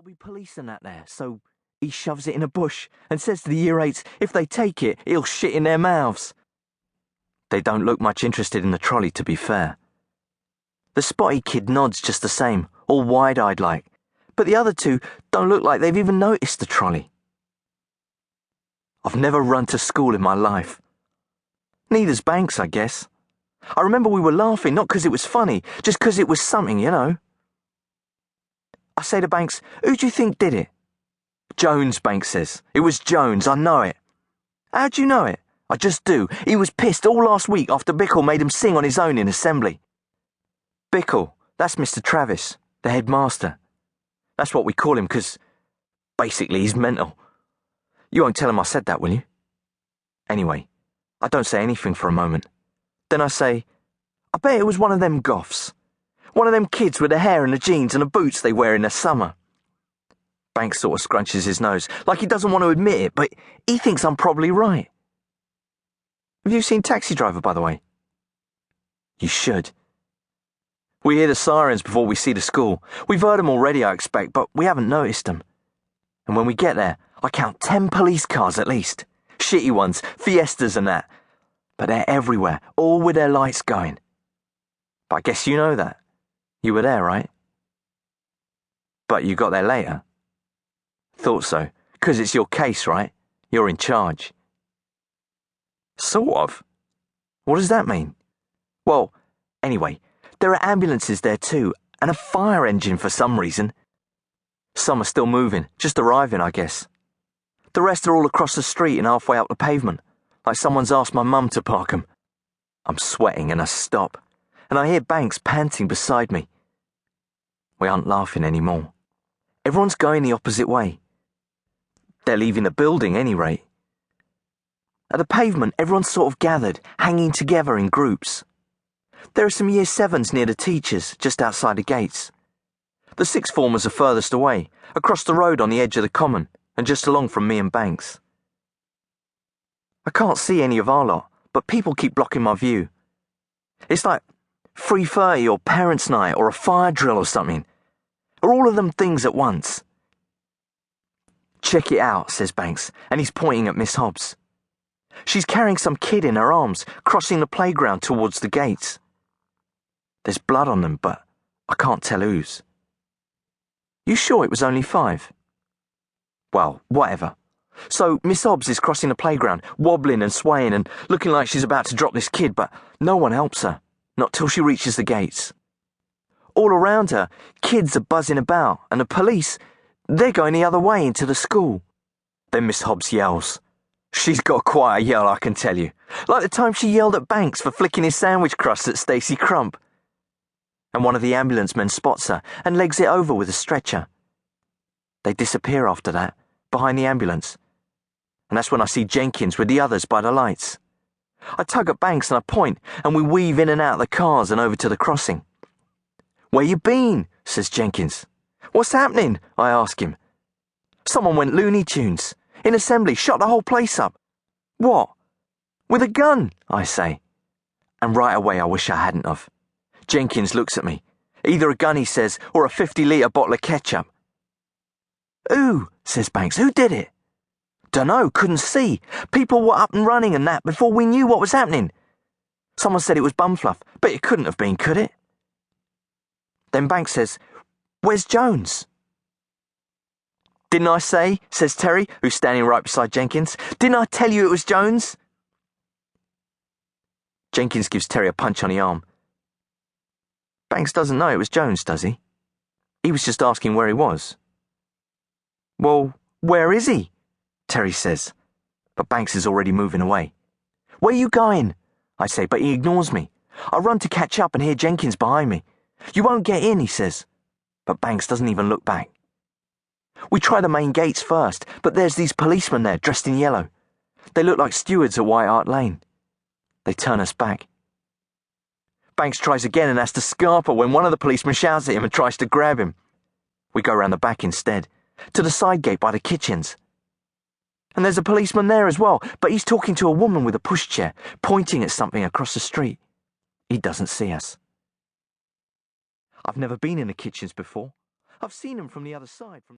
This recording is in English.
there'll be police and that there, so he shoves it in a bush and says to the year 8s if they take it, he'll shit in their mouths. They don't look much interested in the trolley, to be fair. The spotty kid nods just the same, all wide-eyed like, but the other two don't look like they've even noticed the trolley. I've never run to school in my life. Neither's Banks, I guess. I remember we were laughing, not because it was funny, just because it was something, you know. I say to Banks, who do you think did it? Jones, Banks says. It was Jones, I know it. How do you know it? I just do. He was pissed all last week after Bickle made him sing on his own in assembly. Bickle, that's Mr. Travis, the headmaster. That's what we call him because, basically, he's mental. You won't tell him I said that, will you? Anyway, I don't say anything for a moment. Then I say, I bet it was one of them goths. One of them kids with the hair and the jeans and the boots they wear in the summer. Banks sort of scrunches his nose, like he doesn't want to admit it, but he thinks I'm probably right. Have you seen Taxi Driver, by the way? You should. We hear the sirens before we see the school. We've heard them already, I expect, but we haven't noticed them. And when we get there, I count 10 police cars at least. Shitty ones, Fiestas and that. But they're everywhere, all with their lights going. But I guess you know that. You were there, right? But you got there later. Thought so, 'cause it's your case, right? You're in charge. Sort of. What does that mean? Well, anyway, there are ambulances there too, and a fire engine for some reason. Some are still moving, just arriving, I guess. The rest are all across the street and halfway up the pavement, like someone's asked my mum to park them. I'm sweating and I stop, and I hear Banks panting beside me. We aren't laughing anymore. Everyone's going the opposite way. They're leaving the building, any rate. At the pavement, everyone's sort of gathered, hanging together in groups. There are some year 7s near the teachers, just outside the gates. The 6th formers are furthest away, across the road on the edge of the common, and just along from me and Banks. I can't see any of our lot, but people keep blocking my view. It's like 3:30 or parents' night or a fire drill or something. Or all of them things at once. Check it out, says Banks, and he's pointing at Miss Hobbs. She's carrying some kid in her arms, crossing the playground towards the gates. There's blood on them, but I can't tell whose. You sure it was only 5? Well, whatever. So Miss Hobbs is crossing the playground, wobbling and swaying and looking like she's about to drop this kid, but no one helps her, not till she reaches the gates. All around her, kids are buzzing about, and the police, they're going the other way into the school. Then Miss Hobbs yells. She's got quite a yell, I can tell you. Like the time she yelled at Banks for flicking his sandwich crust at Stacey Crump. And one of the ambulance men spots her and legs it over with a stretcher. They disappear after that, behind the ambulance. And that's when I see Jenkins with the others by the lights. I tug at Banks and I point, and we weave in and out of the cars and over to the crossing. Where you been? Says Jenkins. What's happening? I ask him. Someone went Looney Tunes. In assembly, shot the whole place up. What? With a gun, I say. And right away I wish I hadn't of. Jenkins looks at me. Either a gun, he says, or a 50-litre bottle of ketchup. Who? Says Banks. Who did it? Dunno, couldn't see. People were up and running and that before we knew what was happening. Someone said it was Bumfluff, but it couldn't have been, could it? Then Banks says, Where's Jones? Didn't I say, says Terry, who's standing right beside Jenkins, didn't I tell you it was Jones? Jenkins gives Terry a punch on the arm. Banks doesn't know it was Jones, does he? He was just asking where he was. Well, where is he? Terry says, but Banks is already moving away. Where are you going? I say, but he ignores me. I run to catch up and hear Jenkins behind me. You won't get in, he says, but Banks doesn't even look back. We try the main gates first, but there's these policemen there dressed in yellow. They look like stewards at White Hart Lane. They turn us back. Banks tries again and has to scarper when one of the policemen shouts at him and tries to grab him. We go round the back instead, to the side gate by the kitchens. And there's a policeman there as well, but he's talking to a woman with a pushchair, pointing at something across the street. He doesn't see us. I've never been in the kitchens before. I've seen them from the other side.